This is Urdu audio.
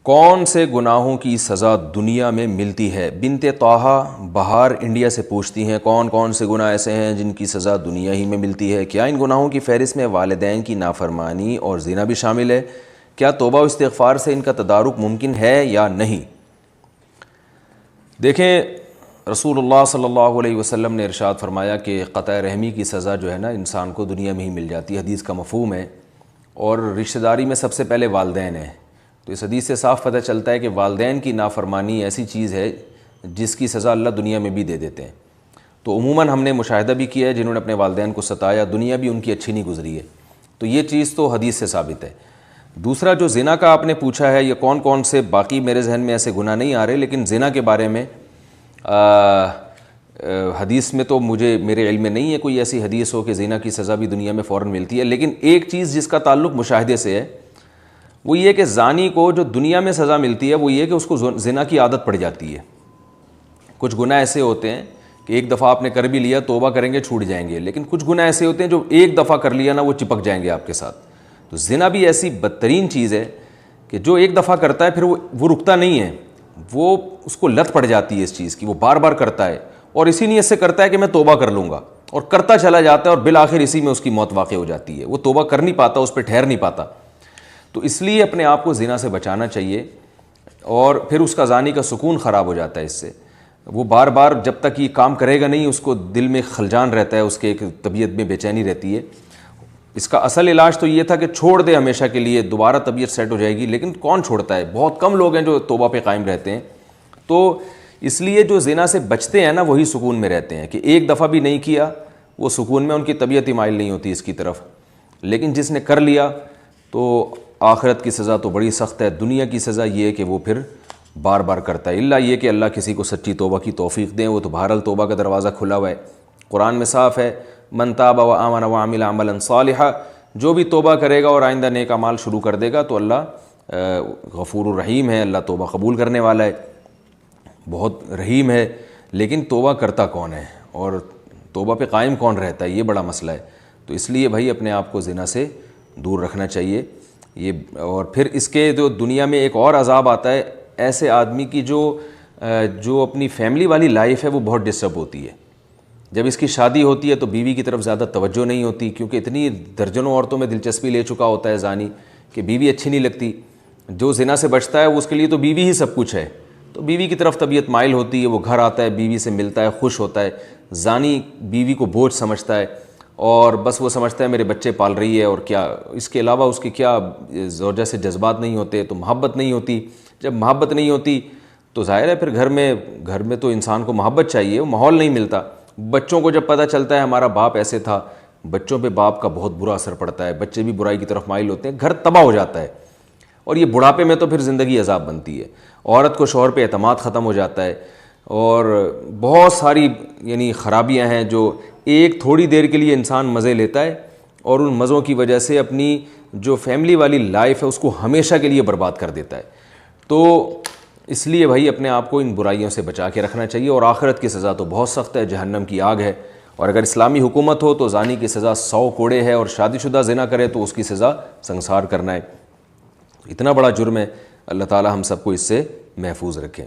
کون سے گناہوں کی سزا دنیا میں ملتی ہے؟ بنت طٰہٰ بہار انڈیا سے پوچھتی ہیں کون کون سے گناہ ایسے ہیں جن کی سزا دنیا ہی میں ملتی ہے؟ کیا ان گناہوں کی فہرست میں والدین کی نافرمانی اور زنا بھی شامل ہے؟ کیا توبہ و استغفار سے ان کا تدارک ممکن ہے یا نہیں؟ دیکھیں، رسول اللہ صلی اللہ علیہ وسلم نے ارشاد فرمایا کہ قطع رحمی کی سزا جو ہے نا انسان کو دنیا میں ہی مل جاتی ہے، حدیث کا مفہوم ہے، اور رشتہ داری میں سب سے پہلے والدین ہیں۔ تو اس حدیث سے صاف پتہ چلتا ہے کہ والدین کی نافرمانی ایسی چیز ہے جس کی سزا اللہ دنیا میں بھی دے دیتے ہیں۔ تو عموماً ہم نے مشاہدہ بھی کیا ہے جنہوں نے اپنے والدین کو ستایا، دنیا بھی ان کی اچھی نہیں گزری ہے، تو یہ چیز تو حدیث سے ثابت ہے۔ دوسرا جو زنا کا آپ نے پوچھا ہے، یہ کون کون سے، باقی میرے ذہن میں ایسے گناہ نہیں آ رہے، لیکن زنا کے بارے میں حدیث میں تو میرے علم میں نہیں ہے کوئی ایسی حدیث ہو کہ زنا کی سزا بھی دنیا میں فوراً ملتی ہے۔ لیکن ایک چیز جس کا تعلق مشاہدے سے ہے وہ یہ کہ زانی کو جو دنیا میں سزا ملتی ہے وہ یہ کہ اس کو زنا کی عادت پڑ جاتی ہے۔ کچھ گناہ ایسے ہوتے ہیں کہ ایک دفعہ آپ نے کر بھی لیا، توبہ کریں گے چھوٹ جائیں گے، لیکن کچھ گناہ ایسے ہوتے ہیں جو ایک دفعہ کر لیا نا وہ چپک جائیں گے آپ کے ساتھ۔ تو زنا بھی ایسی بدترین چیز ہے کہ جو ایک دفعہ کرتا ہے پھر وہ رکتا نہیں ہے، وہ اس کو لت پڑ جاتی ہے اس چیز کی، وہ بار بار کرتا ہے اور اسی نیت سے کرتا ہے کہ میں توبہ کر لوں گا، اور کرتا چلا جاتا ہے اور بالآخر اسی میں اس کی موت واقع ہو جاتی ہے، وہ توبہ کر نہیں پاتا، اس پہ ٹھہر نہیں پاتا۔ تو اس لیے اپنے آپ کو زنا سے بچانا چاہیے، اور پھر اس کا زانی کا سکون خراب ہو جاتا ہے اس سے۔ وہ بار بار جب تک یہ کام کرے گا نہیں، اس کو دل میں خلجان رہتا ہے، اس کے ایک طبیعت میں بے چینی رہتی ہے۔ اس کا اصل علاج تو یہ تھا کہ چھوڑ دے ہمیشہ کے لیے، دوبارہ طبیعت سیٹ ہو جائے گی، لیکن کون چھوڑتا ہے؟ بہت کم لوگ ہیں جو توبہ پہ قائم رہتے ہیں۔ تو اس لیے جو زنا سے بچتے ہیں نا وہی سکون میں رہتے ہیں، کہ ایک دفعہ بھی نہیں کیا وہ سکون میں، ان کی طبیعت ہی مائل نہیں ہوتی اس کی طرف۔ لیکن جس نے کر لیا تو آخرت کی سزا تو بڑی سخت ہے، دنیا کی سزا یہ ہے کہ وہ پھر بار بار کرتا ہے، الا یہ کہ اللہ کسی کو سچی توبہ کی توفیق دیں، وہ تو بہرحال توبہ کا دروازہ کھلا ہوا ہے۔ قرآن میں صاف ہے، من تاب وآمن وعمل عملا صالحا، جو بھی توبہ کرے گا اور آئندہ نیک اعمال شروع کر دے گا تو اللہ غفور الرحیم ہے، اللہ توبہ قبول کرنے والا ہے، بہت رحیم ہے۔ لیکن توبہ کرتا کون ہے اور توبہ پہ قائم کون رہتا ہے، یہ بڑا مسئلہ ہے۔ تو اس لیے بھائی اپنے آپ کو زنا سے دور رکھنا چاہیے۔ اور پھر اس کے جو دنیا میں ایک اور عذاب آتا ہے ایسے آدمی کی جو اپنی فیملی والی لائف ہے وہ بہت ڈسٹرب ہوتی ہے۔ جب اس کی شادی ہوتی ہے تو بیوی کی طرف زیادہ توجہ نہیں ہوتی، کیونکہ اتنی درجنوں عورتوں میں دلچسپی لے چکا ہوتا ہے زانی کہ بیوی اچھی نہیں لگتی۔ جو زنا سے بچتا ہے اس کے لیے تو بیوی ہی سب کچھ ہے، تو بیوی کی طرف طبیعت مائل ہوتی ہے، وہ گھر آتا ہے، بیوی سے ملتا ہے، خوش ہوتا ہے۔ زانی بیوی کو بوجھ سمجھتا ہے اور بس وہ سمجھتا ہے میرے بچے پال رہی ہے، اور کیا اس کے علاوہ اس کے کیا زوجہ سے جذبات نہیں ہوتے، تو محبت نہیں ہوتی۔ جب محبت نہیں ہوتی تو ظاہر ہے پھر گھر میں تو انسان کو محبت چاہیے، وہ ماحول نہیں ملتا۔ بچوں کو جب پتہ چلتا ہے ہمارا باپ ایسے تھا، بچوں پہ باپ کا بہت برا اثر پڑتا ہے، بچے بھی برائی کی طرف مائل ہوتے ہیں، گھر تباہ ہو جاتا ہے، اور یہ بڑھاپے میں تو پھر زندگی عذاب بنتی ہے۔ عورت کو شوہر پہ اعتماد ختم ہو جاتا ہے، اور بہت ساری خرابیاں ہیں جو ایک تھوڑی دیر کے لیے انسان مزے لیتا ہے، اور ان مزوں کی وجہ سے اپنی جو فیملی والی لائف ہے اس کو ہمیشہ کے لیے برباد کر دیتا ہے۔ تو اس لیے بھائی اپنے آپ کو ان برائیوں سے بچا کے رکھنا چاہیے، اور آخرت کی سزا تو بہت سخت ہے، جہنم کی آگ ہے۔ اور اگر اسلامی حکومت ہو تو زانی کی سزا 100 کوڑے ہے، اور شادی شدہ زنا کرے تو اس کی سزا سنسار کرنا ہے۔ اتنا بڑا جرم ہے، اللہ تعالی ہم سب کو اس سے محفوظ رکھے۔